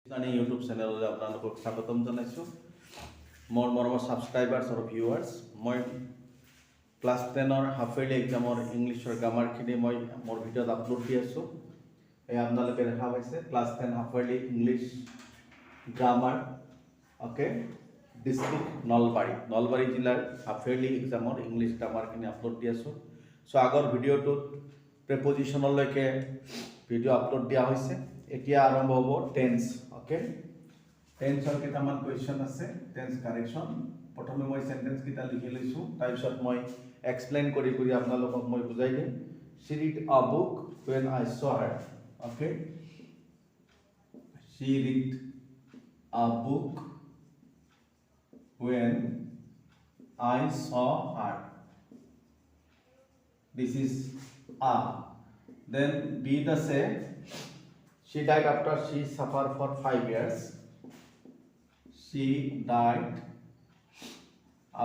YouTube চেনেললৈ আপোনালোকক স্বাগতম জনাইছোঁ। মোৰ মৰমৰ ছাবস্ক্ৰাইবাৰ্ছ আৰু ভিউৱাৰ্ছ, মই ক্লাছ 10ৰ হাফ ইয়াৰলি এক্সামৰ ইংলিছৰ গ্ৰামাৰখিনি মই মোৰ ভিডিঅ'ত আপলোড দি আছোঁ। এই আপোনালোকে দেখা পাইছে class 10 half yearly English grammar, okay, district Nalbari জিলাৰ হাফ ইয়াৰলি এক্সামৰ ইংলিছ গ্ৰামাৰখিনি আপলোড দি আছোঁ। চ' আগৰ ভিডিঅ'টোত প্ৰেপজিশ্যনলৈকে ভিডিঅ' আপলোড দিয়া হৈছে। এতিয়া আৰম্ভ হ'ব টেন্স, অ'কে। টেন্সৰ কেইটামান কুৱেশ্যন আছে, টেন্স কাৰেকশ্যন। প্ৰথমে মই চেণ্টেন্সকেইটা লিখি লৈছোঁ, তাৰপিছত মই এক্সপ্লেইন কৰি আপোনালোকক মই বুজাই দিম। She read a book when I saw her, okay. She read a book when I saw her. This is A. Then B the same. She died after she suffered for 5 years. She died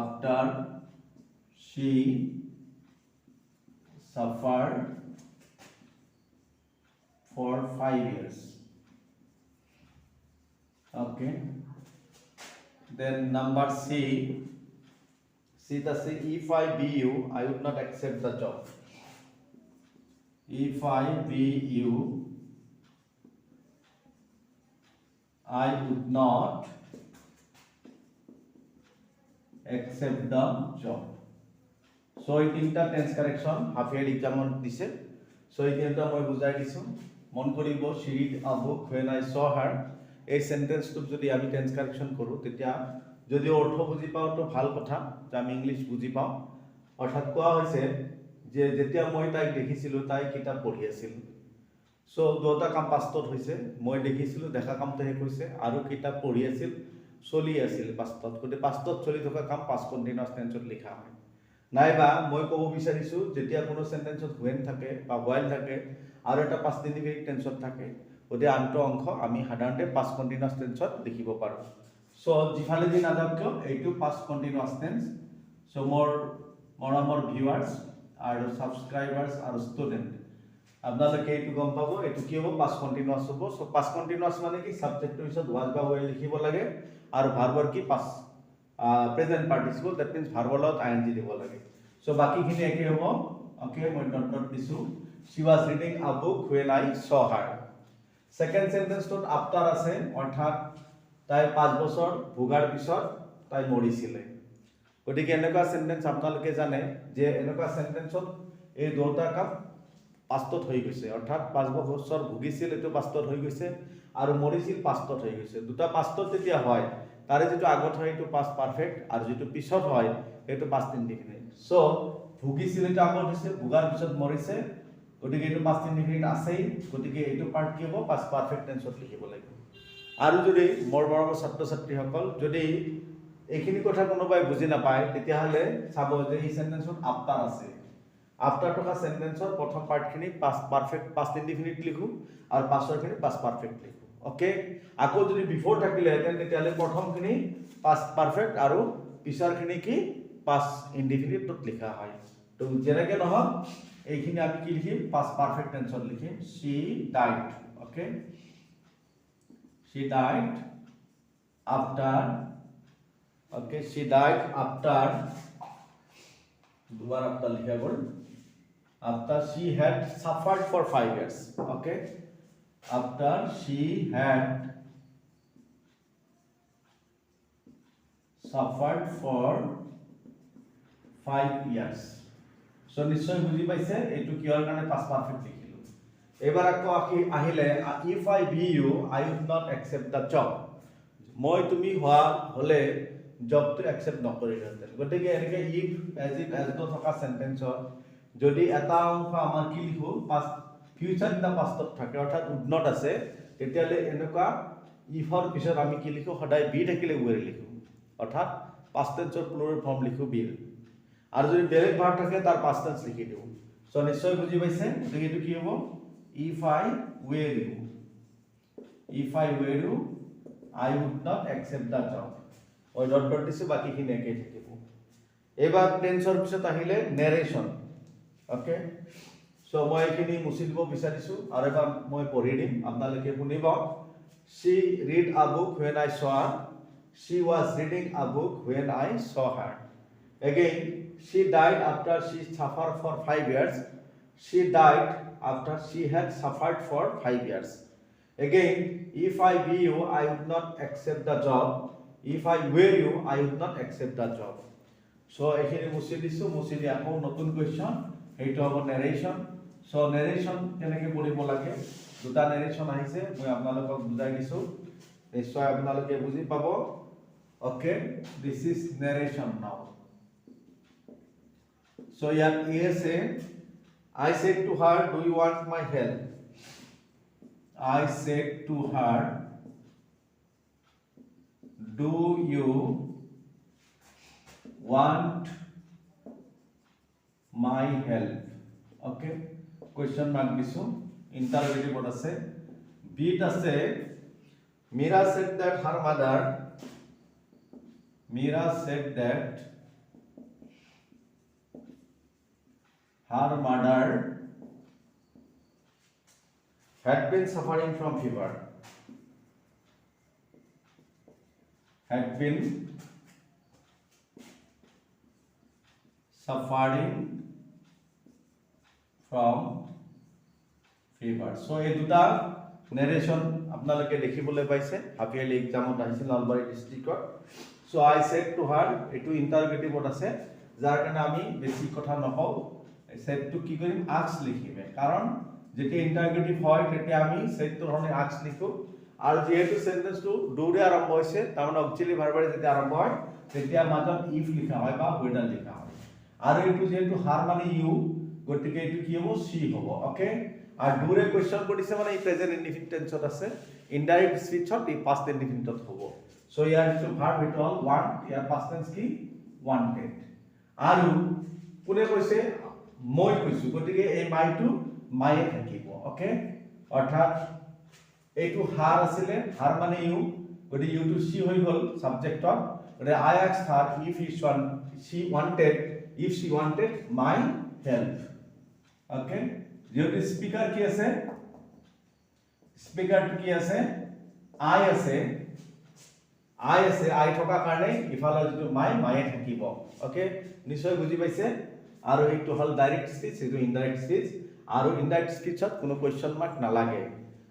after she suffered for 5 years. Okay. Then number C. The say, if I be you, I would not accept the job. If I be you, I would not accept the job. So এই তিনটা tense correction half yearly এক্সামত দিছে। So এই তিনটা মই বুজাই দিছো, মন কৰিব। She read a book when I saw her, এই সেন্টেন্সটো যদি আমি টেন্স কারেকশন কৰো তেতিয়া যদি অৰ্থ বুজি পাওঁ তো ভাল কথা, যে আমি ইংলিশ বুজি পাওঁ। অৰ্থাৎ কোৱা হৈছে যে যেতিয়া মই তাইক দেখিছিলোঁ তাই কিতাপ পঢ়ি আছিল। সো দুটা কাম পাষ্টত হৈছে, মই দেখিছিলোঁ, দেখা কামটো শেষ হৈছে, আৰু কিতাপ পঢ়ি আছিল, চলি আছিল পাষ্টত। গতিকে পাষ্টত চলি থকা কাম পাষ্ট কণ্টিনিউয়াছ টেন্সত লিখা হয়। নাইবা মই ক'ব বিচাৰিছোঁ যেতিয়া কোনো সেন্টেন্সত হুৱেন থাকে বা হোৱাইল থাকে আৰু এটা পাষ্ট ইনডিফিনিট টেন্সত থাকে, গতিকে আনটো অংশ আমি সাধাৰণতে পাষ্ট কণ্টিনিউয়াছ টেন্সত লিখিব পাৰোঁ। সো যিফালে যি নাযাওক কিয় এইটো পাষ্ট কণ্টিনিউয়াছ টেন্স। সো মোৰ মৰমৰ ভিউৱাৰ্ছ আৰু ছাবস্ক্ৰাইবাৰ্ছ আৰু ষ্টুডেণ্ট, আপোনালোকে এইটো গম পাব এইটো কি হ'ব, পাষ্ট কণ্টিনিউয়াছ হ'ব। সো পাষ্ট কণ্টিনিউয়াছ মানে কি, সাবজেক্টৰ পিছত ওয়াজ বা ওয়েল লিখিব লাগে, আৰু ভাৰ্বৰ কি past present participle, that means ভাৰ্বৰ লগত আইএনজি দিব লাগে। সো বাকিখিনি একে হ'ব, অ'কে। মই নট দিছোঁ। She was reading a book when I saw her. Second সেন্টেন্সটোত আফটাৰ আছে, অৰ্থাৎ তাই 5 বছৰ ভোগাৰ পিছত তাই মৰিছিলে। গতিকে এনেকুৱা সেন্টেন্স আপোনালোকে জানে যে এনেকুৱা সেন্টেন্সত এই দুটা কাম পাষ্টত হৈ গৈছে, অৰ্থাৎ 5 বছৰ ভুগিছিল এইটো পাষ্টত হৈ গৈছে, আৰু মৰিছিল পাষ্টত হৈ গৈছে। দুটা পাষ্টত যেতিয়া হয় তাৰে যিটো আগত হয় এইটো পাষ্ট পাৰফেক্ট, আৰু যিটো পিছত হয় এইটো পাষ্ট ইনডিফিনিট। সো ভুগিছিল এইটো আগত হৈছে, ভোগাৰ পিছত মৰিছে, গতিকে এইটো পাষ্ট ইনডিফিনিট আছেই। গতিকে এইটো পাৰ্ট কি হ'ব, পাষ্ট পাৰফেক্ট টেন্সত লিখিব লাগিব। আৰু যদি মোৰ মৰমৰ ছাত্ৰ ছাত্ৰীসকল যদি এইখিনি কথা কোনোবাই বুজি নাপায় তেতিয়াহ'লে চাব যে এই সেন্টেন্সত আফটাৰ আছে। আফটাৰ থকা সেন্টেন্সৰ প্ৰথম পাৰ্টখিনি পাষ্ট পাৰফেক্ট পাষ্ট ইনডিফিনিট লিখোঁ, আৰু পাছৰখিনি পাষ্ট পাৰফেক্ট লিখোঁ, অ'কে। আকৌ যদি বিফোৰ থাকিলেহেঁতেন তেতিয়াহ'লে প্ৰথমখিনি পাষ্ট পাৰফেক্ট আৰু পিছৰখিনি কি পাষ্ট ইনডিফিনিটত লিখা হয়। তো যেনেকৈ নহওক এইখিনি আমি কি লিখিম, পাষ্ট পাৰফেক্ট টেন্সত লিখিম। She died, okay. She died after, okay, she died after, দুবাৰ আফটাৰ লিখা গ'ল, after she had suffered for 5 years, okay. After she had suffered for 5 years. So নিশ্চয় বুজি পাইছে এইটো কিহৰ কাৰণে পাষ্ট পাৰফেক্ট লিখিলোঁ। এবাৰ আকৌ আহিলে, if I be you, I would not accept the job. মই তুমি হোৱা হ'লে জবটো একচেপ্ট নকৰিলোহেঁতেন। গতিকে এনেকৈ ইফ এজ ইফ এজ দ থকা সেন্টেন্সত যদি এটা অংশ আমাৰ কি লিখোঁ, পাষ্ট ফিউচাৰ ইন দ্য পাষ্টত থাকে, অৰ্থাৎ উড নট আছে, তেতিয়াহ'লে এনেকুৱা ইফৰ পিছত আমি কি লিখোঁ, সদায় বি থাকিলে উৱেৰ লিখোঁ, অৰ্থাৎ পাষ্ট টেন্সৰ প্লুৰেল ফৰ্ম লিখোঁ বিল। আৰু যদি বেলেগ ভাৰ্ব থাকে তাৰ পাষ্ট টেন্স লিখি দিওঁ। সো নিশ্চয় বুজি পাইছে। গতিকে এইটো কি হ'ব, if I were you, if I were you I would not accept the job. ওই ডট ডট দিছে, বাকিখিনি একেই থাকিব। এবার টেন্সৰ পিছত আহিলে নেৰেশন, ওকে। সো মই এইখিনি মুছি দিব বিচাৰিছোঁ, আৰু এবাৰ মই পঢ়ি দিম, আপোনালোকে শুনিব। she read a book when I saw her. She was reading a book when I saw her. Again, she died after she suffered for 5 years. She died after she had suffered for 5 years. Again, if I be you, I would not accept the job. If I were you, I would not accept the job. So এখানে মুছি দিছো, মুছি দি আকৌ নতুন question, এইটো হ'ব নেৰেশন। So নেৰেশন কেনেকৈ পঢ়িব লাগে, দুটা নেৰেশন আহিছে, মই আপোনালোকক বুজাই দিছো, নিশ্চয় আপোনালোকে বুজি পাব। ওকে, দিস ইজ নেৰেশন নাও। সো ইয়াত এ আছে, I said to her, do you want my help? I said to her, do you want my help? Okay, question mark disu, interrogative word ase, beat ase, Mira said that her mother had been suffering from fever. Had been suffering from fever. So এই দুটা narration আপোনালোকে দেখিবলৈ পাইছে, half yearly এক্সামত আহিছিল Nalbari ডিস্ট্ৰিক্টত। So I said to her, এটো ইন্টাৰগেটিভ word আছে, যাৰ কাৰণে আমি বেছি কথা নকওঁ, said to কি কৰিম, ask লিখিবে, কাৰণ যেতিয়া ইন্টাৰগেটিভ হয় তেতিয়া আমি said to ধৰণে ask লিখো, আৰু যেহেতু সেন্টেন্সটো do ৰে আৰম্ভ হৈছে, তাৰমানে অক্সিলাৰি ভাৰ্বৰে যেতিয়া আৰম্ভ হয় তেতিয়া মাজত if লিখা হয় বা whether লিখা হয়, আৰু এইটো যেহেতু har মানে you, গতিকে এইটো কি হ'ব, she হ'ব। ওকে, আর do ৰে কোৱেশ্চন কৰিছে মানে এই প্ৰেজেন্ট ইনডিফিনিট টেন্সত আছে, ইনডাইৰেক্ট স্পিচত এই পাস্ট ইনডিফিনিটত হ'ব। সো ইয়াৰ যিটো ভাৰ্ব সেইটো হ'ল want, ইয়াৰ পাস্ট টেন্স কি wanted, আৰু কোনে কৈছে, মই কৈছো, গতিকে এই মাইটো মায়ে থাকিব। ওকে, অৰ্থাৎ এইটো har আছিলে, har মানে you, গতিকে you to she হৈ গল সাবজেক্টত, গতিকে I asked her if she wanted my help। Okay, যেহেতু স্পিকাৰ কি আছে, স্পিকাৰটো কি আছে, I আছে, I থকা কাৰণে ইফালে যিটো মায়ে থাকিব। ওকে, নিশ্চয় বুজি পাইছে। আৰু এইটো হল ডাইৰেক্ট স্পিচ, এইটো ইনডাইৰেক্ট স্পিচ, আৰু ইনডাইৰেক্ট স্পিচত কোনো কোৱেশ্চন মাৰ্ক নালাগে,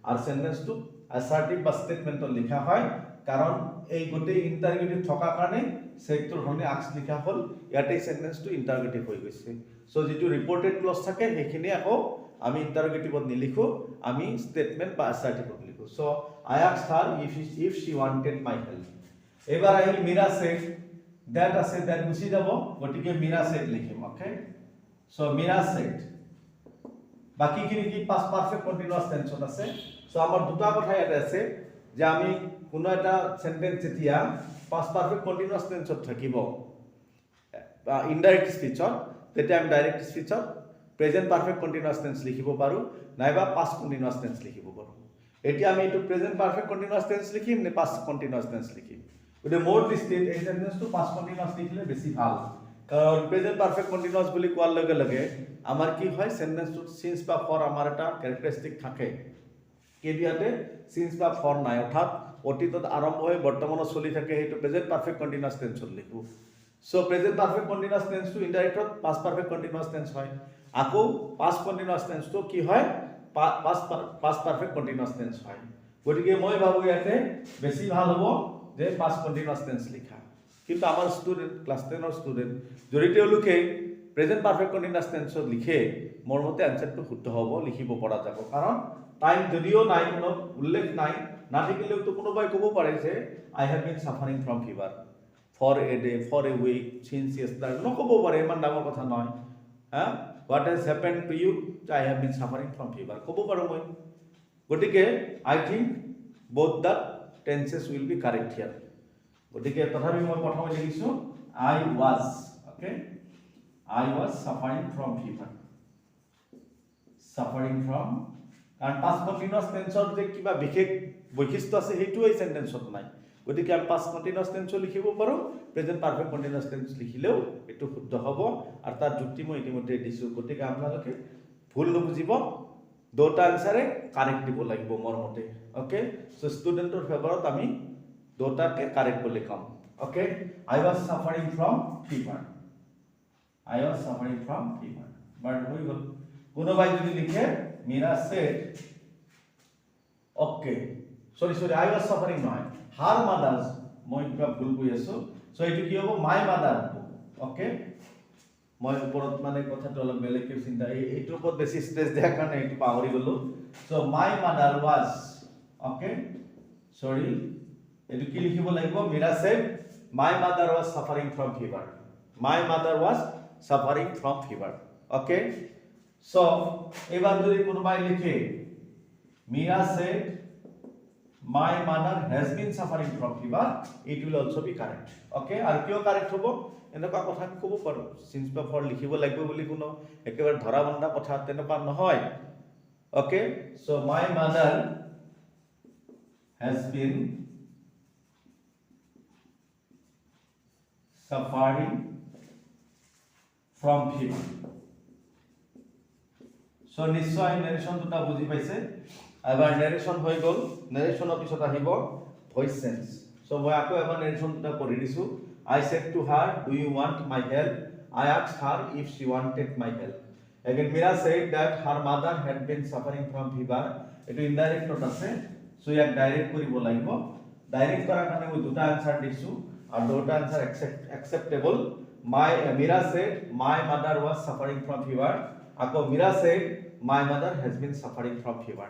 আৰু সেন্টেন্সটো অ্যাসাৰ্টিভ বা স্টেটমেন্টত লিখা হয়, কাৰণ এই গোটেই ইন্টাৰগেটিভ থকা কাৰণে সেক্টৰ ধৰণে আস্ক লিখা হল, ইয়াতে সেন্টেন্সটো ইন্টাৰগেটিভ হৈ গৈছে। সো যেটো ৰিপোৰ্টেড ক্লজ থাকে সেইখিনি আকৌ আমি ইন্টাৰগেটিভত নিলিখো, আমি স্টেটমেন্ট বা অ্যাসাৰ্টিভত লিখো। So I asked her if she wanted my help। এবাৰ আহিল মীরা সেড, দ্যাট আছে, দ্যাট গুছি যাব, গতিকে মীরা সেড লিখিম। ওকে, সো মীরা সেড, বাকিখিনি কি পাস্ট পারফেক্ট কন্টিনিউয়াস টেন্সত আছে। সো আমাৰ দুটা কথা ইয়াতে আছে, যে আমি কোনো এটা সেন্টেন্স যেতিয়া পাস্ট পারফেক্ট কন্টিনিউয়াস টেন্সত থাকিব বা ইনডাইৰেক্ট স্পিচত, তেতিয়া আমি ডাইৰেক্ট স্পিচত প্ৰেজেন্ট পাৰফেক্ট কন্টিনিউয়াস টেন্স লিখিব পাৰো, নাইবা পাস্ট কন্টিনিউয়াস টেন্স লিখিব পাৰো। এতিয়া আমি এইটো প্ৰেজেন্ট পাৰফেক্ট কন্টিনিউয়াস টেন্স লিখিম নে পাস্ট কন্টিনিউয়াস টেন্স লিখিম, গতিকে মোৰ দৃষ্টিত এই সেন্টেন্সটো পাস্ট কন্টিনিউয়াস লিখিলে বেছি ভাল, কাৰণ প্ৰেজেন্ট পাৰফেক্ট কন্টিনিউয়াস বুলি কোৱাৰ লগে লগে আমাৰ কি হয়, সেন্টেন্সটোত সিন্স বা ফৰ আমাৰ এটা ক্যাৰেক্টাৰিস্টিক থাকে, কেতিয়াতে সিন্স বা ফৰ নাই, অৰ্থাৎ অতীতত আৰম্ভ হৈ বৰ্তমানত চলি থাকে, সেইটো প্ৰেজেন্ট পাৰফেক্ট কন্টিনিউয়াস টেন্সত লিখো। সো প্ৰেজেন্ট পাৰফেক্ট কন্টিনিউয়াস টেন্সটো ইনডাইৰেক্টত পাস্ট পারফেক্ট কন্টিনিউয়াস টেন্স হয়, আকৌ পাস্ট কন্টিনিউয়াস টেন্সটো কি হয়, পাস্ট পারফেক্ট কন্টিনিউয়াস টেন্স হয়। গতিকে মই ভাবো ইয়াতে বেছি ভাল হ'ব যে পাস্ট কন্টিনিউয়াস টেন্স লিখা। কিন্তু আমাৰ স্টুডেন্ট, ক্লাস 10 ৰ স্টুডেন্ট যদি তেওঁলোকে প্ৰেজেন্ট পাৰফেক্ট কন্টিনিউয়াস টেন্সত লিখে, মোৰ মতে আনসাৰটো শুদ্ধ হ'ব, লিখিব পৰা যাব, কাৰণ টাইম যদিও নাই, কোনো উল্লেখ নাই, নাথাকিলেও তো কোনোবাই ক'ব পাৰে যে I have been suffering from fever for a day, for a week, since yesterday, নক'ব পাৰে, ইমান ডাঙৰ কথা নহয়। what has happened to you, I have been suffering from fever, ক'ব পাৰো মই। গতিকে I think both the tenses will be correct here। গতিকে তথাপি মই প্ৰথমে লিখিছো I was, okay, I was suffering from fever, suffering from, কাৰণ পাস্ট কন্টিনিউয়াস টেন্সৰ যে কিবা বিশেষ বৈশিষ্ট্য আছে সেইটো এই সেন্টেন্সত নাই, গতিকে আমি পাস্ট কন্টিনিউয়াস টেন্স লিখিব পাৰো, প্ৰেজেন্ট পাৰফেক্ট কন্টিনিউয়াস টেন্স লিখিলেও এটো শুদ্ধ হ'ব, আৰু তাৰ যুক্তি মই ইতিমধ্যে দিছো। গতিকে আপোনালোকে ভুল নুবুজিব, দুটা আনসাৰে কাৰেক্ট দিব লাগিব মোৰ মতে ওকে সো স্টুডেন্টৰ ফেভাৰত আমি দুটাকে কারেক্ট বুলি কম okay I was suffering from fever but হৈ গল কোনোবাই যদি লিখে Meera said okay sorry I was suffering নহয় হার মাদার্স মই কিবা ভুল কৈ আছো সো এটো কি হ'ব মাই মাদার ওকে মই ওপৰত মানে কথাটো অলপ বেলেগকৈ চিন্তা এইটোৰ ওপৰত বেছি ষ্ট্ৰেছ দিয়াৰ কাৰণে এইটো পাহৰি গলো so my mother was okay sorry এটো কি লিখিব লাগিব Meera said my mother was suffering from fever okay so এবার যদি কোনোবাই লিখে Meera said my mother has been suffering from fever it will also be correct okay আর কিয় কারেক্ট হ'ব এনেকুৱা কথা ক'ব পাৰো সিন্স বা ফৰ লিখিব লাগিব বুলি কোনো একেবাৰে ধৰা বন্ধা কথা তেনেকুৱা নহয় okay so my mother has been suffering from fever so নিশ্চয় নেৰেশন দুটা বুজি পাইছে এবাৰ নেৰেশন হৈ গল নেৰেশনৰ পিছত আহিব ভয়েস চেঞ্জ সো মই আকৌ এবাৰ নেৰেশন দুটা পঢ়ি দিছো I said to her do you want my help I asked her if she wanted my help again Mira said that her mother had been suffering from fever এটো indirect note আছে so ইয়াক direct কৰিব লাগিব direct কৰাৰ কাৰণে মই দুটা answer দিছো আৰু দুটা answer acceptable Mira said my mother was suffering from fever আকৌ Mira said my mother has been suffering from fever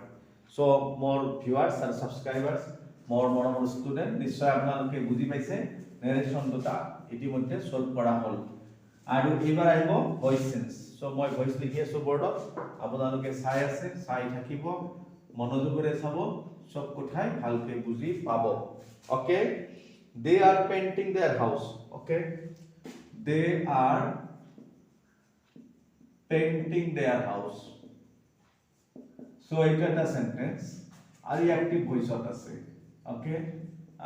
so more viewers and subscribers more student নিশ্চয় আপোনালোকে বুজি পাইছে নেৰেশন দুটা ইতিমধ্যে সলভ কৰা হল আৰু এবাৰ আহিব ভয়েস চেঞ্জ সো মই ভয়েস লিখি আছো বোৰ্ডত আপোনালোকে চাই আছে চাই থাকিব মনোযোগৰে চাব সব কথাই ভালকৈ বুজি পাব okay they are painting their house okay they are painting their house so এটা একটা সেন্টেন্স আর অ্যাক্টিভ ভয়েসত আছে ওকে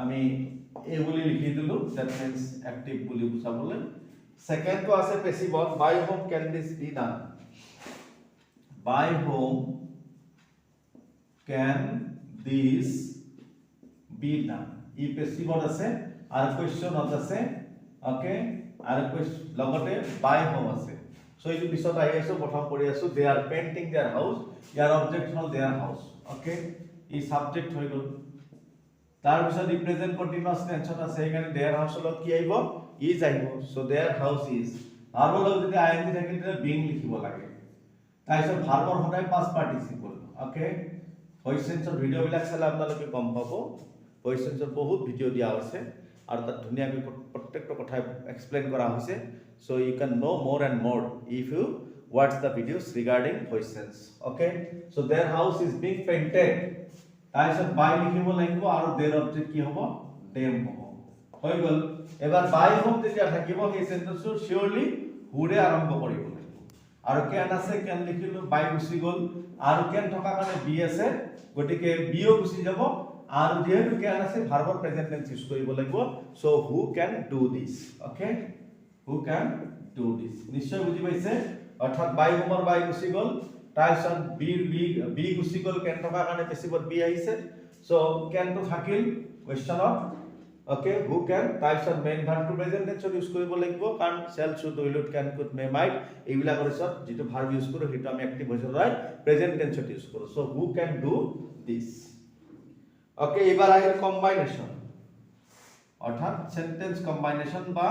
আমি এই বলি লিখি দিলো দ্যাট মিন্স অ্যাক্টিভ বলি বুঝাবলে সেকেন্ড তো আছে প্যাসিভত by whom can this be done by whom can this be done ই প্যাসিভত আছে আর কোয়েশ্চনত আছে ওকে আর কোয়েশ্চন লগতে বাই হোম আছে সো এই পিছত আহি আছো প্ৰথম পঢ়ি আছো they are painting their house ইয়াৰ অবজেক্ট হল देयर হাউস ওকে ই সাবজেক্ট হৈ গল তাৰ পিছত ই প্ৰেজেন্ট কন্টিনিউয়াস টেন্সত আছে এখানে देयर হাউস হল কি আহিব ইজ আহিব সো देयर হাউস ইজ ভাৰ্বৰ লগত যদি আইএনজি থাকে তেতিয়া বিং লিখিব লাগে তাৰপিছত ভাৰ্বৰ সদায় past participle okay voice চেঞ্জৰ video বিলাক চালে আপোনালোকে গম পাব ভয়েস চেঞ্জৰ বহুত ভিডিও দিয়া আছে আৰু তাত ধুনিয়াকৈ প্ৰত্যেকটো কথা এক্সপ্লেইন কৰা হৈছে so you can know more and more if you watch the videos regarding voice sense okay so their house is being painted তাইছত বাই লিখিব লাগিব আৰু their object কি হ'ব them হ'ব হৈ গল এবাৰ বাই হোম যেতিয়া থাকিব সেই সেন্টেন্সটো শিওৰলি হুৰে আৰম্ভ কৰিব লাগিব আৰু কেন আছে কেন লিখিলো বাই গুছি গল আৰু কেন থকা কাৰণে বি আছে গটিকে বিও গুছি যাব আৰু যেহেতু কেন আছে ভাৰ্বৰ প্ৰেজেন্ট টেন্স ইউজ কৰিব লাগিব so who can do this okay who can do this নিশ্চয় বুজি পাইছে অৰ্থাৎ বাই হোমৰ বাই গুছি গল তাৰছত বি গুছি গল কেন থকা কাৰণে প্যাসিভত বি আহিছে সো কেন তো থাকিল কোৱেশ্চনত ওকে who can তাৰছত main verb to present tense use কৰিব লাগিব কাৰণ shall should will can could may might এইবিলাক কৰিছত যেটো ভাৰ্ব ইউজ কৰো হেতু আমি অ্যাক্টিভ ভয়েসত ৰাইট প্ৰেজেন্ট টেন্সত ইউজ কৰো so who can do this okay এবাৰ আহিল কম্বাইনেশন অৰ্থাৎ সেন্টেন্স কম্বাইনেশন বা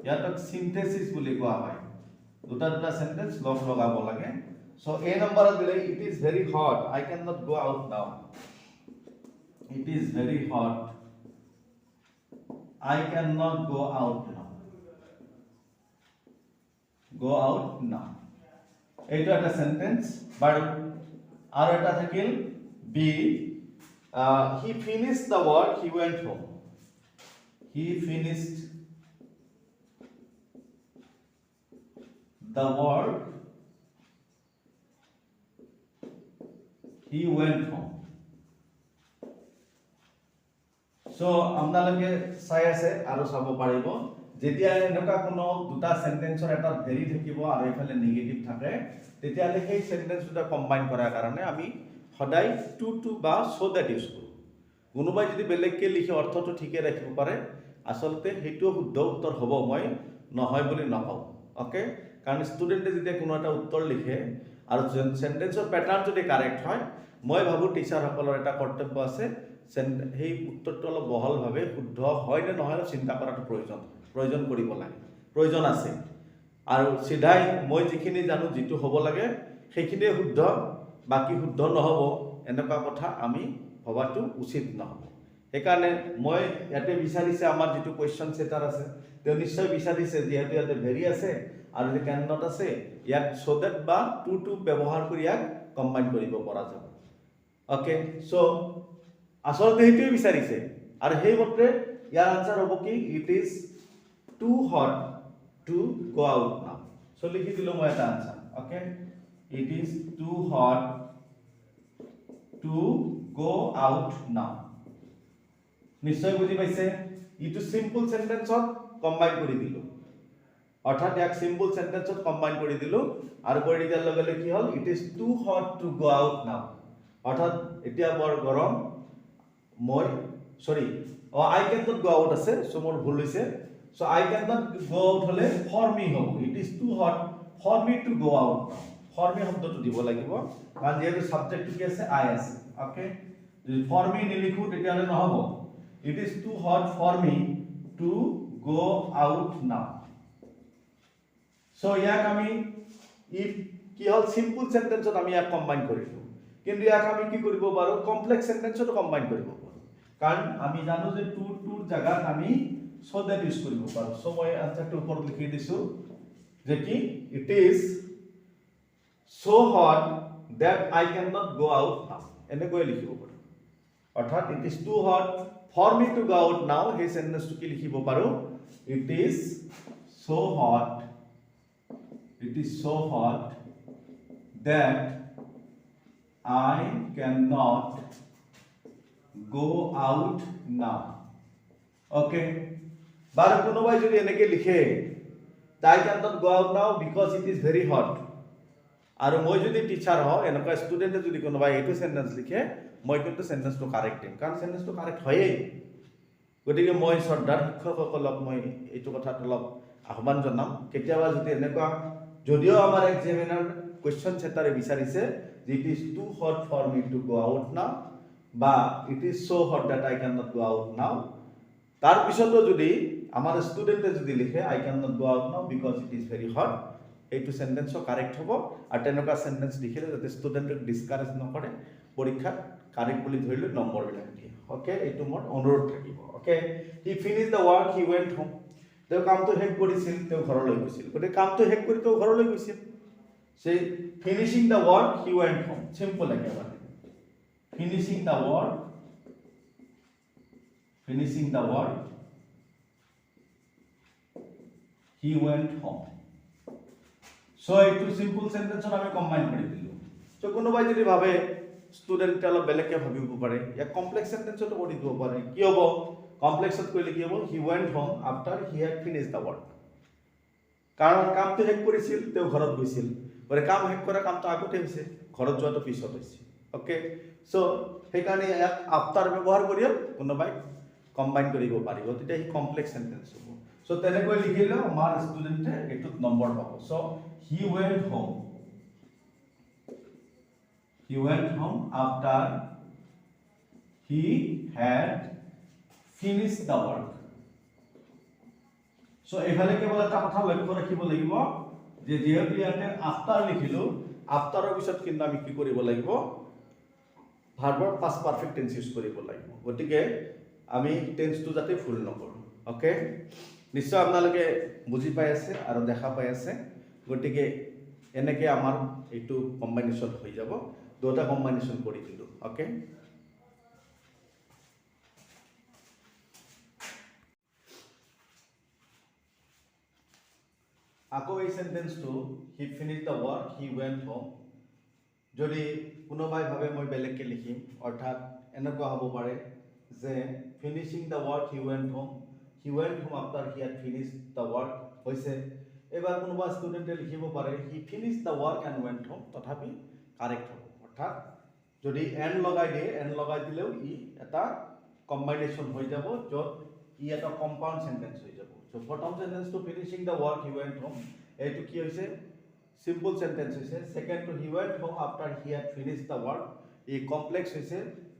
ইয়াতক সিনথেসিস বুলি কোৱা হয় দুটা দুটা সেন্টেন্স লগ লগাব লাগে সো এ নম্বৰত দিলে it is very hot I can not go out নাও it is very hot I can not go out নাও গো আউট নাও এইটো একটা সেন্টেন্স বাট আৰু এটা থাকিল B he finished the work he went home he finished the work he went home so আপোনালোকে চাই আছে আৰু চাব পাৰিব যেতিয়া এনেকুৱা কোনো দুটা সেন্টেন্সৰ এটা ভেৰি থাকিব আৰু এফালে নেগেটিভ থাকে তেতিয়ালে সেই সেন্টেন্স দুটা কম্বাইন কৰাৰ কাৰণে আমি সদায় টু বা সো দ্যাট ইউজ কৰোঁ কোনোবাই যদি বেলেগকে লিখি অৰ্থটো ঠিকে ৰাখিব পাৰে আসলতে সেইটো শুদ্ধ উত্তৰ হ'ব মই নহয় বুলি নকওঁ ওকে কাৰণ ষ্টুডেণ্টে যেতিয়া কোনো এটা উত্তৰ লিখে আৰু সেন্টেন্সৰ প্যাটাৰ্ন যদি কাৰেক্ট হয় মই ভাবো টিচাৰসকলৰ এটা কৰ্তব্য আছে সেই উত্তৰটো অলপ বহলভাৱে শুদ্ধ হয় নে নহয় চিন্তা কৰাটো প্ৰয়োজন কৰিব লাগে প্ৰয়োজন আছে আৰু সিধাই মই যিখিনি জানো যেটো হ'ব লাগে সেইখিনিয়ে শুদ্ধ বাকি শুদ্ধ নহব এনেকুৱা কথা আমি ভবাটো উচিত নহব সেইকাৰণে মই ইয়াতে বিচাৰিছে আমাৰ যেটো কোৱেশ্চন সেটাৰ আছে তেওঁ নিশ্চয় বিচাৰিছে যেহেতু ইয়াতে ভেৰি আছে আৰু যে ক্যান নট আছে ইয়াত সো দ্যাট বা টু ব্যৱহাৰ কৰি ইয়াক কম্বাইন কৰিব পৰা যাব ওকে সো আসলতে সেইটোৱে বিচাৰিছে আৰু সেইমতে ইয়াৰ আনসাৰ হ'ব কি it is too hot to go out now so লিখি দিলো মই এটা answer okay it is too hot to go out now নিশ্চয় বুজি পাইছে ইটো সিম্পল সেন্টেন্সত কম্বাইন কৰি দিলো অৰ্থাৎ এক সিম্পল সেন্টেন্সত কম্বাইন কৰি দিলো আৰু কৰি দিয়াৰ লগে লগে কি হ'ল it is too hot to go out now অৰ্থাৎ এতিয়া বৰ গৰম মই sorry I can not go out আছে সো মোৰ ভুল হৈছে so I can not go out হলে ফৰ মি হ'ব it is too hot for me to go out for me শব্দটো দিব লাগিব কাৰণ যেহেতু সাবজেক্টটো কি আছে আই আছে ওকে যদি ফৰ মি নিলিখো তেতিয়ালে নহব it is too hot for me to go out now so ইয়াক আমি ইফ কি হল সিম্পল সেন্টেন্সত আমি ইয়াক কম্বাইন কৰিলো কিন্তু ইয়াক আমি কি কৰিব পাৰো কমপ্লেক্স সেন্টেন্সত কম্বাইন কৰিব পাৰো কাৰণ আমি জানো যে টুৰ জায়গাত আমি সো দ্যাট ইউজ কৰিব পাৰো সো মই আনসাৰটো ওপৰত লিখি দিছো যে কি it is so hot that I can not go out now এনেকৈ লিখিব পাৰো অৰ্থাৎ it is too hot for me to go out now সেই সেন্টেন্সটো কি লিখিব পাৰো it is so hot that I cannot go out now okay bar konobai jodi eneke likhe I cannot go out now because it is very hot aru moi jodi teacher ho enoka student e jodi konobai etu sentence likhe moi kintu sentence to correct him karon sentence to correct hoye গতিকে মই শ্ৰদ্ধাৰ শিক্ষকসকলক মই এইটো কথাত অলপ আহ্বান জনাম কেতিয়াবা যদি এনেকুৱা যদিও আমাৰ এক্সামিনাৰ কোৱেশ্চন সেটাৰে বিচাৰিছে it is too hot for me to go out now বা it is so hot that I can not go out now তাৰ পিছতো যদি আমাৰ ষ্টুডেন্টে যদি লিখে I can not go out now because it is very hot এইটো সেন্টেন্সও কাৰেক্ট হ'ব আৰু তেনেকুৱা সেন্টেন্স লিখিলে যাতে ষ্টুডেন্টক ডিসকাৰেজ নকৰে পৰীক্ষাত কাৰেক্ট বুলি ধৰিলে নম্বৰ বিলাক দিয়ে ওকে এইটো মোৰ অনুৰোধ থাকিব okay he finish the work he went home তেওঁ কামটো শেষ কৰিছিল তেওঁ ঘৰলৈ গৈছিল গতিকে কামটো শেষ কৰি তেওঁ ঘৰলৈ গৈছিল সেই finishing the work he went home simple একেবাৰে finishing the work he went home so এইটো সিম্পল সেন্টেন্সত আমি কম্বাইন কৰি দিলো সো কোনোবাই যদি ভাবে স্টুডেন্ট অলপ বেলেগকে ভাবিব পাৰে ইয়াক কমপ্লেক্স সেন্টেন্সত কৰি দিব পাৰে কি হ'ব কমপ্লেক্সত কইলে কি হ'ব হি went home after he had finished the work কাৰণ কামটো শেষ কৰিছিল তেওঁ ঘৰত গৈছিল গৰে কাম শেষ কৰা কামটো আগতে হৈছে ঘৰত যোৱাটো পিছত হৈছে ওকে সো সেইকাৰণে ইয়াক আফটাৰ ব্যৱহাৰ কৰিও কোনোবাই কম্বাইন কৰিব পাৰিব তেতিয়া হি কমপ্লেক্স সেন্টেন্স হ'ব সো তেনেকৈ লিখিলে আমাৰ ষ্টুডেন্টে এটুত নম্বৰ পাব so he went home after he had finished the work so এফালে কেৱল এটা কথা লক্ষ্য ৰাখিব লাগিব যে যেহেতু ইয়াতে আফটাৰ লিখিলো আফটাৰৰ পিছত কিন্তু আমি কি কৰিব লাগিব ভাৰ্বৰ পাষ্ট পাৰফেক্ট টেন্স ইউজ কৰিব লাগিব গতিকে আমি টেন্সটো যাতে ভুল নকৰো ওকে নিশ্চয় আপোনালোকে বুজি পাই আছে আৰু দেখা পাই আছে গতিকে এনেকে আমাৰ এইটো কম্বিনেশন হৈ যাব দুটা কম্বিনেশন কৰি দিলো ওকে আকৌ এই সেন্টেন্সটো he finished the work he went home যদি কোনোবাই ভাবে মই বেলেগকে লিখিম অৰ্থাৎ এনেকুৱা হ'ব পাৰে যে finishing the work he went home he went home after he had finished the work হৈছে এবাৰ কোনোবা ষ্টুডেণ্টে লিখিব পাৰে he finished the work and went home তথাপি কাৰেক্ট হ'ব অৰ্থাৎ যদি এন লগাই দিয়ে এন লগাই দিলেও ই এটা কম্বাইনেশ্যন হৈ যাব য'ত ই এটা কম্পাউণ্ড সেন্টেন্স হৈ যাব সো প্ৰথম সেন্টেন্সটো finishing the work he went home এইটো কি হৈছে সিম্পল সেন্টেন্স হৈছে সেকেন্ডটো he went home after he had finished the work এই কমপ্লেক্স হৈছে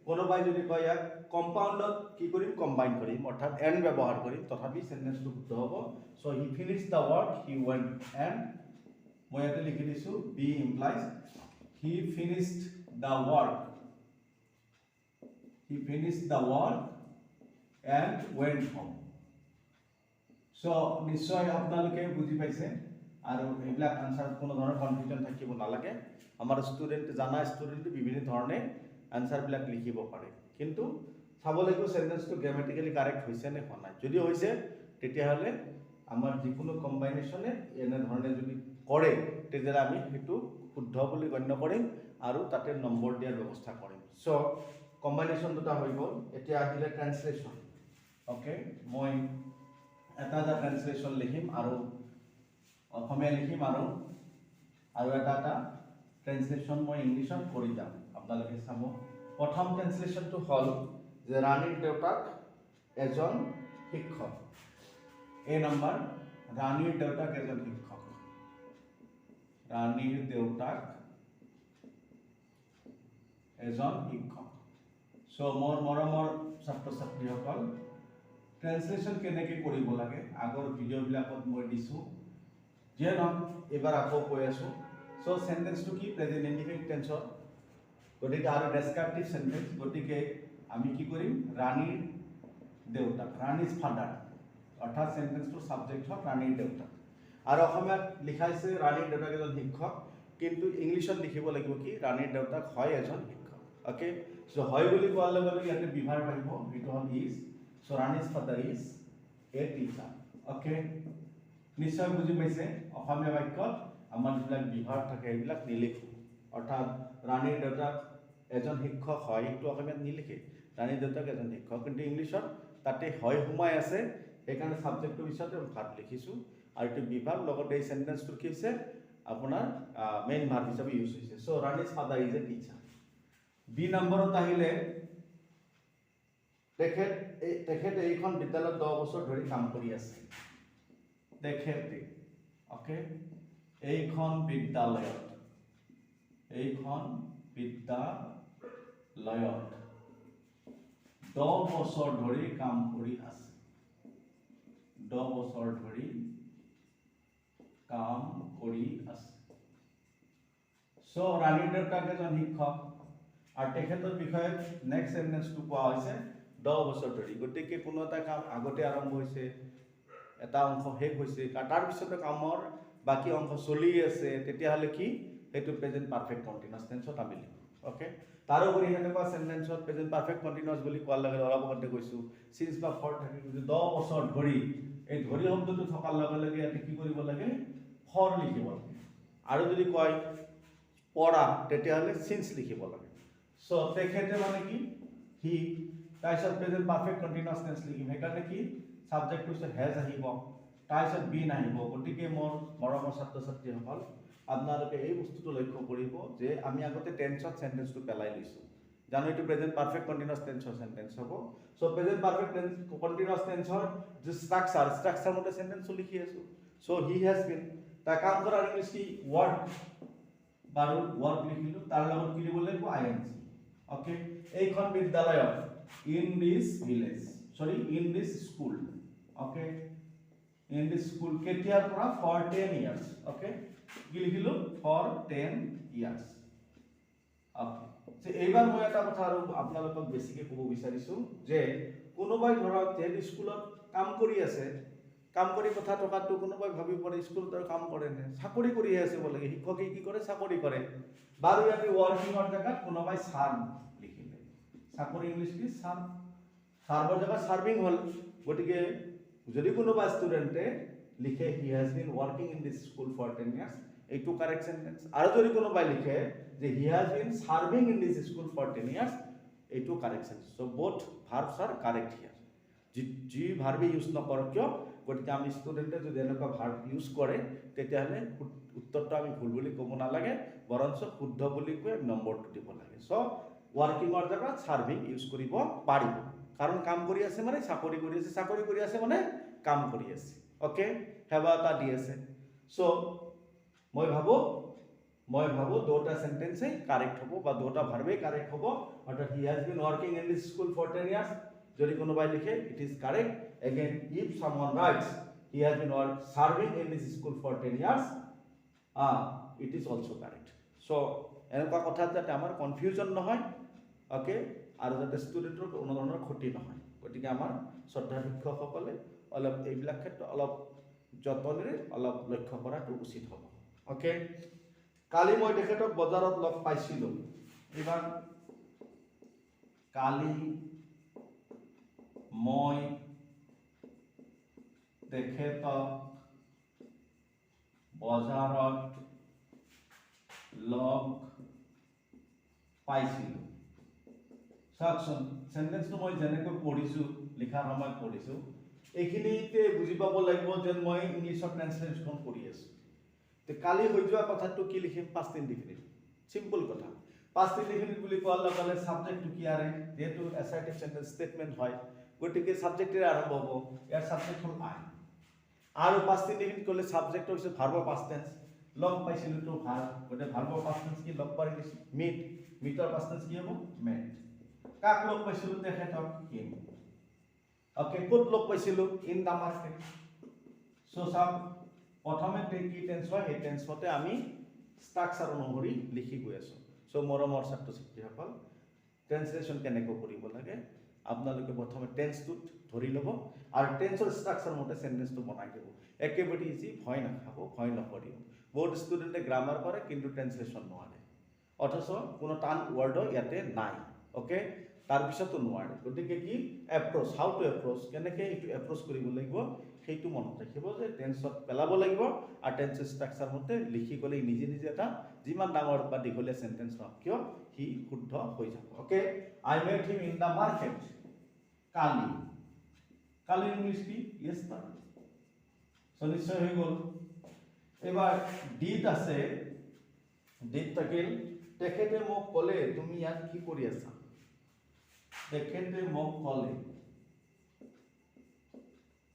কোনোবাই যদি কয় ইয়াক কম্পাউণ্ডত কি কৰিম কম্বাইন কৰিম অৰ্থাৎ এন ব্যৱহাৰ কৰিম তথাপি সেন্টেন্সটো শুদ্ধ হ'ব so he finished the work he went and মই ইয়াতে লিখি দিছো বি implies he finished the work and went home so নিশ্চয় আপোনালোকে বুজি পাইছে আৰু এইবিলাক আনসাৰ কোনো ধৰণৰ কনফিউজন থাকিব নালাগে আমাৰ ষ্টুডেন্ট জানা ষ্টুডেন্ট বিভিন্ন ধৰণে আনসাৰ বিলাক লিখিব পাৰে কিন্তু চাব লাগিব সেন্টেন্সটো গ্ৰামাটিক্যালি কাৰেক্ট হৈছে নে হোৱা নাই যদি হৈছে তেতিয়া হলে আমাৰ যিকোনো কম্বাইনেশনে এনে ধৰণে যদি কৰে তেতিয়া আমি হেতু শুদ্ধ বুলি গণ্য কৰিম আৰু তাতে নম্বৰ দিয়াৰ ব্যৱস্থা কৰিম সো কম্বাইনেশন দুটা হৈ গ'ল এতিয়া আহিলে ট্ৰান্সলেশন ওকে মই এটা ট্ৰান্সলেশন লিখিম আৰু অসমীয়া লিখিম আৰু এটা ট্ৰান্সলেশন মই ইংলিছত কৰি যাম আপোনালোকে চাব প্ৰথম ট্ৰান্সলেশনটো হ'ল যে ৰাণীৰ দেউতাক এজন শিক্ষক এ নম্বৰ ৰাণীৰ দেউতাক এজন শিক্ষক ৰাণীৰ দেউতাক এজন শিক্ষক সো মোৰ মৰমৰ ছাত্ৰ ছাত্ৰীসকল ট্ৰান্সলেশন কেনেকৈ কৰিব লাগে আগৰ ভিডিঅ'বিলাকত মই দিছোঁ যে এবাৰ আকৌ কৈ আছোঁ সো সেন্টেন্সটো কি প্ৰেজেন্ট ইনডিফিনিট টেন্সৰ গতিকে আৰু ডেসক্ৰিপটিভ সেন্টেন্স গতিকে আমি কি কৰিম ৰাণীৰ দেউতাক ৰাণীজ ফাদাৰ অৰ্থাৎ সেন্টেন্সটোৰ সাবজেক্ট হ'ল ৰাণীৰ দেউতাক আৰু অসমীয়াত লিখাইছে ৰাণীৰ দেউতাক এজন শিক্ষক কিন্তু ইংলিছত লিখিব লাগিব কি ৰাণীৰ দেউতাক হয় এজন শিক্ষক ওকে সো হয় বুলি কোৱাৰ লগে লগে ইয়াতে বিভাৰ আহিব এইটো হ'ল is so Rani's father is a teacher okay নিশ্চয় বুজি পাইছে অসমীয়া বাক্যত আমাৰ যিবিলাক বিভাৰ থাকে এইবিলাক নিলিখো অৰ্থাৎ ৰাণীৰ দেউতাক এজন শিক্ষক হয় এইটো অসমীয়াত নিলিখে ৰাণীৰ দেউতাক এজন শিক্ষক কিন্তু ইংলিছত তাতে হয় সোমাই আছে সেইকাৰণে সাবজেক্টৰ পিছতে ভাত লিখিছো আৰু এইটো বিভাৰ লগতে এই সেন্টেন্সটো কি হৈছে আপোনাৰ মেইন ভাৰ্ব হিচাপে ইউজ হৈছে so Rani's father is a teacher B নম্বৰত আহিলে তেখেতে এইখন বিদ্যালয়ত 10 বছৰ ধৰি কাম কৰি আছে তেখেতে ওকে এইখন বিদ্যালয়ত 10 বছৰ ধৰি কাম কৰি আছে 10 বছৰ ধৰি কাম কৰি আছে সো ৰাণীৰ দেউতাক এজন শিক্ষক আৰু তেখেতৰ বিষয়ে নেক্সট সেন্টেন্সটো কোৱা হৈছে 10 বছৰ ধৰি গতিকে কোনো এটা কাম আগতে আৰম্ভ হৈছে এটা অংশ শেষ হৈছে তাৰ পিছতে কামৰ বাকি অংশ চলি আছে তেতিয়া হলে কি হেতু প্ৰেজেন্ট পাৰফেক্ট কন্টিনিউয়াস টেন্সত আমি লিখো ওকে তাৰোপৰি হেনেকুৱা সেন্টেন্সত প্ৰেজেন্ট পাৰফেক্ট কন্টিনিউয়াস বুলি কোৱাৰ লগে অলপ আগতে কৈছো সিন্স বা ফৰ থাকে যদি 10 বছৰ ধৰি এই ধৰি শব্দটো থকাৰ লগে লগে ইয়াতে কি কৰিব লাগে ফৰ লিখিব লাগে আৰু যদি কয় পঢ়া তেতিয়া হলে সিন্স লিখিব লাগে সো তেখেতে মানে কি হি তাৰপিছত প্ৰেজেন্ট পাৰফেক্ট কন্টিনিউয়াস টেন্স লিখিম সেইকাৰণে কি সাবজেক্টটো হৈছে হেজ আহিব তাৰপিছত বিন আহিব গতিকে মোৰ মৰমৰ ছাত্ৰ ছাত্ৰীসকল আপোনালোকে এই বস্তুটো লক্ষ্য কৰিব যে আমি আগতে টেন্সত সেন্টেন্সটো পেলাই লৈছো জানো এইটো প্ৰেজেন্ট পাৰফেক্ট কন্টিনিউয়াস টেন্সৰ সেন্টেন্স হ'ব সো প্ৰেজেন্ট পাৰফেক্ট কন্টিনিউয়াস টেন্সৰ যে স্ট্ৰাকচাৰ মতে সেন্টেন্সটো লিখি আছো সো হি হ্যাজ বিন তা কাম কৰাৰ ইংলিছ কি ওয়াৰ্ক বাৰু ওয়াৰ্ক লিখিলো তাৰ লগত কি লিখিব লাগিব আইএনজি ওকে এইখন বিদ্যালয়ত in this village in this school okay in this school কেতিয়াৰ পৰা for 10 years okay কি লিখিলো for 10 years okay সে এইবাৰ মই এটা কথা আৰু আপোনালোকক বেছিকৈ ক'ব বিচাৰিছো যে কোনোবাই ধৰক যে স্কুলত কাম কৰি আছে কাম কৰি কথা টকাটো কোনোবাই ভাবি পৰে স্কুলত আৰু কাম কৰে নে চাকৰি কৰি আছে বলে শিক্ষকে কি কৰে চাকৰি কৰে বাৰু ইয়াতে ওয়াৰ্কিংৰ জায়গাত কোনোবাই সাৰ্ভ লিখিলে চাকৰি ইংলিছ কি সাৰ্ভ সাৰ্ভৰ জায়গা সাৰ্ভিং হল গতিকে যদি কোনোবা ষ্টুডেন্টে লিখে he has been working in this school for 10 years এইটো কাৰেক্ট সেন্টেন্স আৰু যদি কোনোবাই লিখে যে he has been serving in this school for 10 years এইটো correct sentence so both verbs are correct here যি ভাৰ্বি ইউজ নকৰক কিয় গতিকে আমি ষ্টুডেণ্টে যদি এনেকুৱা ভাৰ্ব ইউজ কৰে তেতিয়াহ'লে উত্তৰটো আমি ভুল বুলি ক'ব নালাগে বৰঞ্চ শুদ্ধ বুলি কৈ নম্বৰটো দিব লাগে চ' ৱৰ্কিঙৰ জেগাত ছাৰ্ভিং ইউজ কৰিব পাৰিব কাৰণ কাম কৰি আছে মানে চাকৰি কৰি আছে মানে কাম কৰি আছে অ'কে সেৱা এটা দি আছে চ' মই ভাবোঁ দুটা সেন্টেন্সে কাৰেক্ট হ'ব বা দুটা ভাৰ্বে কাৰেক্ট হ'ব অৰ্থাৎ he has been working in this school for 10 years যদি কোনোবাই লিখে it is correct again if someone writes he has been serving in this school for 10 years it is also correct so' এনেকুৱা কথাত যাতে আমাৰ confusion নহয় okay আৰু যাতে ষ্টুডেণ্টৰ কোনো ধৰণৰ ক্ষতি নহয় গতিকে আমাৰ শ্ৰদ্ধা শিক্ষকসকলে অলপ এইবিলাক ক্ষেত্ৰত অলপ যতনেৰে অলপ লক্ষ্য কৰাটো উচিত হ'ব অ'কে কালি মই তেখেতক বজাৰত লগ পাইছিলোঁ এইবাৰ কালি মই তেখেতক বজাৰত লগ পাইছিলোঁ চাওকচোন সেন্টেন্সটো মই যেনেকৈ পঢ়িছোঁ লিখাৰ সময়ত পঢ়িছোঁ এইখিনিতে বুজি পাব লাগিব যে মই ইংলিছত ট্ৰান্সলেশ্যন কৰি আছোঁ কালি হৈ যোৱা কথাটো কি লিখিম পাষ্ট ইনডিফিনিট সিম্পল কথা পাষ্ট ইনডিফিনিট বুলি কোৱাৰ লগে লগে সাবজেক্টটো কি আৰে যেহেতু অ্যাসাৰ্টিভ সেন্টেন্স স্টেটমেন্ট হয় গতিকে সাবজেক্টেৰে আৰম্ভ হ'ব ইয়াৰ সাবজেক্ট হ'ল আই আৰু পাষ্ট ইনডিফিনিট ক'লে সাবজেক্ট হৈছে ভাৰ্বৰ পাষ্ট টেন্স লগ পাইছিলোঁ তো ভাৰ্ব গতিকে ভাৰ্বৰ পাষ্ট টেন্স কি লগ পাই দিছোঁ মিটৰ পাষ্ট টেন্স কি হ'ব মেট কাক লগ পাইছিলোঁ তেখেতক হিম অ'কে ক'ত লগ পাইছিলোঁ ইন দ্য মাৰ্কেট চ' চাওক প্ৰথমে কি টেন্স হয় সেই টেন্স মতে আমি ষ্ট্ৰাকচাৰ অনুসৰি লিখি গৈ আছোঁ চ' মৰমৰ ছাত্ৰ ছাত্ৰীসকল ট্ৰান্সলেশ্যন কেনেকৈ কৰিব লাগে আপোনালোকে প্ৰথমে টেন্সটোত ধৰি ল'ব আৰু টেন্সৰ ষ্ট্ৰাকচাৰ মতে সেন্টেন্সটো বনাই দিব একেবাৰে ইজি ভয় নাখাব ভয় নকৰিব বহুত ষ্টুডেণ্টে গ্ৰামাৰ কৰে কিন্তু ট্ৰান্সলেশ্যন নোৱাৰে অথচ কোনো টান ৱৰ্ডো ইয়াতে নাই অ'কে তাৰপিছতো নোৱাৰে গতিকে কি এপ্ৰ'চ হাউ টু এপ্ৰ'চ কেনেকৈ এইটো এপ্ৰ'চ কৰিব লাগিব সেইটো মনত ৰাখিব যে টেন্সত পেলাব লাগিব আৰু টেন্সৰ ষ্ট্ৰাকচাৰ মতে লিখি গ'লে নিজে এটা যিমান ডাঙৰ বা দীঘলীয়া সেন্টেন্স নহওক কিয় সি শুদ্ধ হৈ যাব okay I met him in the market Kali English কি ইয়েষ্টাৰডে চ' নিশ্চয় হৈ গ'ল এবাৰ ডিড আছে ডিড থাকিল তেখেতে মোক ক'লে তুমি ইয়াত কি কৰি আছা তেখেতে মোক ক'লে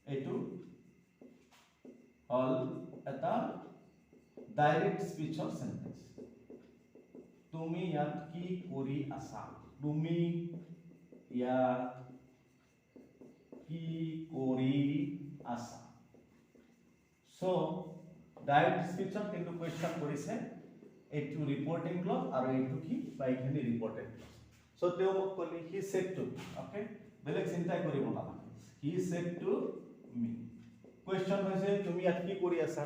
এইটো হ'ল এটা ডাইৰেক্ট স্পীচৰ সেন্টেন্স তুমি ইয়াত কি কৰি আছা তুমি ইয়াত কি কৰি আছা চ' ডাইৰেক্ট স্পীচত কিন্তু কুৱেশ্যন কৰিছে এইটো ৰিপৰ্টিং ক্লজ আৰু এইটো কি বা এইখিনি ৰিপৰ্টেড ক্লজ চ' তেওঁ মোক ক'লে হি ছেড টু অ'কে বেলেগ চিন্তাই কৰিব নালাগে হি ছেড টু মি কুৱেশ্যন হৈছে তুমি ইয়াত কি কৰি আছা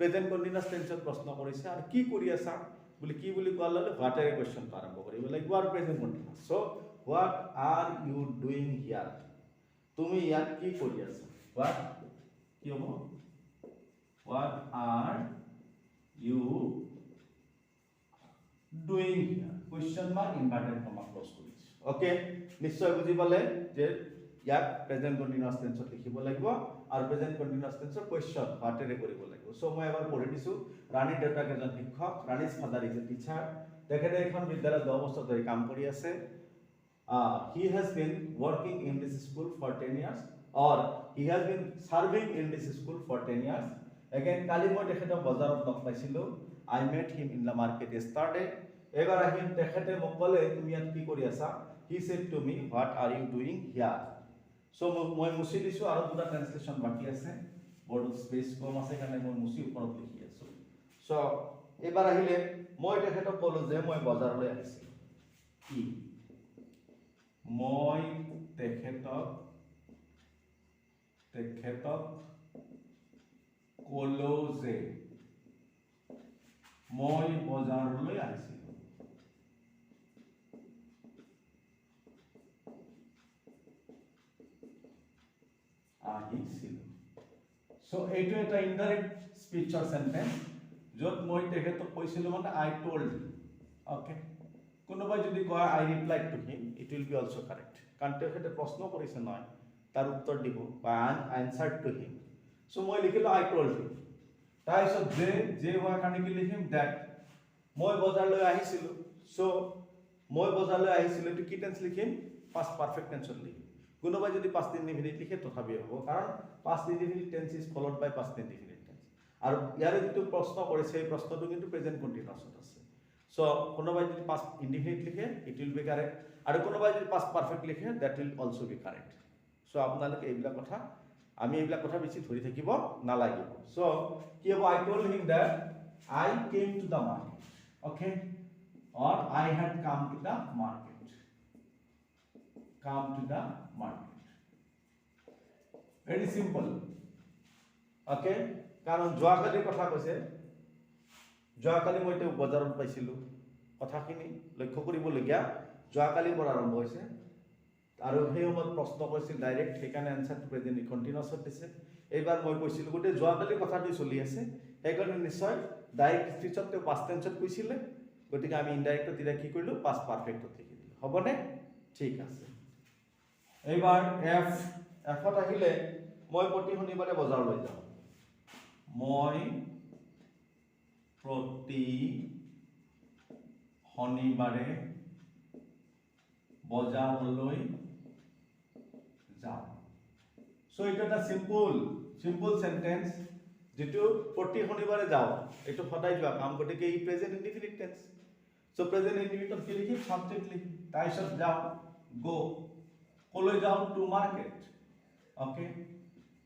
প্ৰেজেণ্ট কণ্টিনিউয়াছ টেন্সত প্ৰশ্ন কৰিছে আৰু কি কৰি আছা বুলি কি বুলি কোৱাৰ লগে হোৱাটেৰে কুৱেশ্যনটো আৰম্ভ কৰিব লাগিব আৰু present continuous so' what are you doing here তুমি ইয়াত কি কৰি আছা হোৱাট কি হ'ব what are you doing here question mark inverted comma close কৰিছে অ'কে নিশ্চয় বুজি পালে যে ইয়াক প্ৰেজেণ্ট কণ্টিনিউয়াছ টেন্সত লিখিব লাগিব আৰু প্ৰেজেণ্ট কণ্টিনিউয়াছ টেন্সৰ কুৱেশ্যন হোৱাটেৰে কৰিব লাগিব চ' মই এবাৰ পঢ়ি দিছোঁ ৰাণীৰ দেউতাক এজন শিক্ষক ৰাণীজ ফাদাৰ ইজ এ টিচাৰ তেখেতে এখন বিদ্যালয়ত 10 বছৰ ধৰি কাম কৰি আছে he has been working in this school for 10 years or he has been serving in this school for 10 years again কালি মই তেখেতক বজাৰত লগ পাইছিলোঁ I met him in the market yesterday এবাৰ আহিল তেখেতে মোক ক'লে তুমি ইয়াত কি কৰি আছা he said to me what are you doing here so মই মুছি দিছোঁ আৰু দুটা ট্ৰান্সলেশ্যন বাকী আছে বৰ্ডত স্পেচ কম আছে কাৰণে মই মুছি ওপৰত লিখি আছোঁ চ' এবাৰ আহিলে মই তেখেতক ক'লোঁ যে মই বজাৰলৈ আহিছিলোঁ কি মই তেখেতক ক'লো যে মই বজাৰলৈ আহিছিলোঁ চ' এইটো এটা ইনডাইৰেক্ট স্পীচৰ সেন্টেন্স য'ত মই তেখেতক কৈছিলোঁ মানে আই টল্ড অ'কে কোনোবাই যদি কয় I replied to him it will be also' correct কাৰণ তেখেতে প্ৰশ্ন কৰিছে নহয় তাৰ উত্তৰ দিব বা আনসাৰ টু হিম সো মই লিখিলো আই টোল্ড হিম তাৰপিছত যে হোৱাৰ কাৰণে কি লিখিম দ্যাট মই বজাৰলৈ আহিছিলোঁ সো মই বজাৰলৈ আহিছিলোঁ এইটো কি টেন্স লিখিম পাষ্ট পাৰফেক্ট টেন্সত লিখিম কোনোবাই যদি পাষ্ট ইনডিফিনিট লিখে তথাপিও হ'ব কাৰণ past indefinite tense is followed by past indefinite tense আৰু ইয়াৰে যিটো প্ৰশ্ন কৰিছে এই প্ৰশ্নটো কিন্তু প্ৰেজেন্ট কন্টিনিউয়াছত আছে সো কোনোবাই যদি পাষ্ট ইনডিফিনিট লিখে ইট উইল বি কাৰেক্ট আৰু কোনোবাই যদি পাষ্ট পাৰফেক্ট লিখে that will also be correct so আপোনালোকে এইবিলাক কথা আমি এইবিলাক কথা বেছি ধৰি থাকিব নালাগিব সো কি হ'ব I told him that I came to the market okay or I had come to the market very simple okay কারণ যোৱাকালিৰ কথা কৈছে যোৱাকালি মই তে বজাৰত পাইছিলো কথাখিনি লক্ষ্য কৰিবলগীয়া যোৱাকালিৰ পৰা আৰম্ভ হৈছে আৰু সেই সময়ত প্ৰশ্ন কৰিছিল ডাইৰেক্ট সেইকাৰণে আনসাৰটো প্ৰেজেন্ট কন্টিনিউয়াছত দিছে এইবাৰ মই কৈছিলো গোটেই যোৱাকালিৰ কথাটো চলি আছে সেইকাৰণে নিশ্চয় ডাইৰেক্ট স্পিচত পাষ্ট টেন্সত কৈছিলে গতিকে আমি ইনডাইৰেক্টত এতিয়া কি কৰিলো পাষ্ট পাৰফেক্টত লিখি দিলো হ'বনে ঠিক আছে এইবাৰ এফত আহিলে মই প্ৰতি শনিবাৰে বজাৰলৈ যাওঁ মই প্ৰতি শনিবাৰে বজাৰলৈ যাওঁ সো এটা এটা সিম্পল সেন্টেন্স যেটো প্ৰতি শনিবাৰে যাওঁ এটো সদায় যোৱা কাম গতিকে ই present indefinite tense so present ইনডিফিনিটত কি লিখিম সাবজেক্ট লিখিম তাৰপিছত যাওঁ গো কলৈ যাওঁ টু মাৰ্কেট ওকে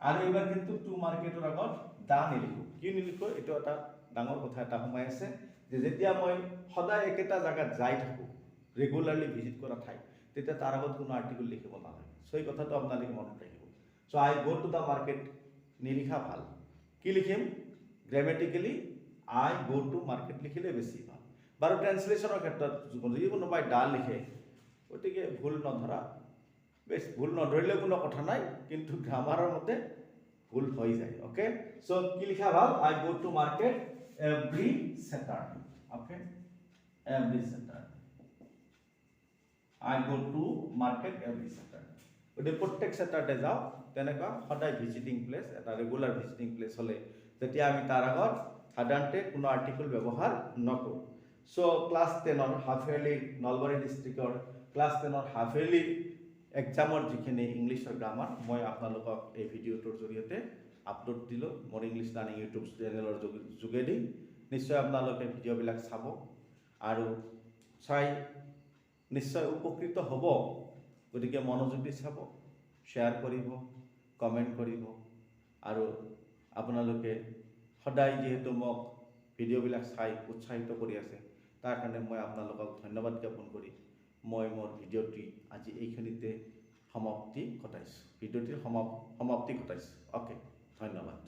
আৰু এবাৰ কিন্তু টু মাৰ্কেটৰ আগত দা নিলিখো কি নিলিখো এটো এটা ডাঙৰ কথা এটা সোমাই আছে যে যেতিয়া মই সদায় একেটা জায়গাত যাই থাকো ৰেগুলাৰলি ভিজিট কৰা ঠাই তেতিয়া তাৰ আগত কোনো আৰ্টিকেল লিখিব নালাগে সো এই কথাটো আপোনালোকে মনত ৰাখিব so I go to the market নিলিখা ভাল কি লিখিম গ্ৰামেটিক্যালি আই গো টু মাৰ্কেট লিখিলে বেছি ভাল বাৰু ট্ৰান্সলেশনৰ ক্ষেত্ৰত যদি কোনোবাই দা লিখে গতিকে ভুল নধৰা বেশ ভুল নধৰিলে কোনো কথা নাই কিন্তু গ্ৰামাৰৰ মতে ভুল হৈ যায় ওকে সো কি লিখা ভাল I go to market every Saturday okay every Saturday I go to market every Saturday. গতিকে প্ৰত্যেক স্যাটাৰডে যাওঁ তেনেকা সদায় ভিজিটিং প্লেস এটা ৰেগুলাৰ ভিজিটিং প্লেস হলে তেতিয়া আমি তাৰ আগত সাধাৰণতে কোনো আৰ্টিকেল ব্যৱহাৰ নকৰো সো ক্লাস 10 ৰ হাফ ইয়াৰলি নলবাৰী ডিস্ট্ৰিক্টৰ ক্লাস 10 ৰ হাফ ইয়াৰলি এক্সামৰ যিখিনি ইংলিছৰ গ্ৰামাৰ মই আপোনালোকক এই ভিডিওটোৰ জৰিয়তে আপলোড দিলো মোৰ ইংলিছ লাৰ্নিং ইউটিউব চেনেলৰ যোগেদি নিশ্চয় আপোনালোকে ভিডিওবিলাক চাব আৰু চাই নিশ্চয় উপকৃত হ'ব গতিকে মনোযোগ দি চাব শেয়াৰ কৰিব কমেন্ট কৰিব আৰু আপোনালোকে সদায় যেহেতু মোক ভিডিওবিলাক চাই উৎসাহিত কৰি আছে তাৰ কাৰণে মই আপোনালোকক ধন্যবাদ জ্ঞাপন কৰি মই মোৰ ভিডিওটি আজি এইখিনিতে সমাপ্তি ঘটাইছো ভিডিওটিৰ সমাপ্তি ঘটাইছো ওকে ধন্যবাদ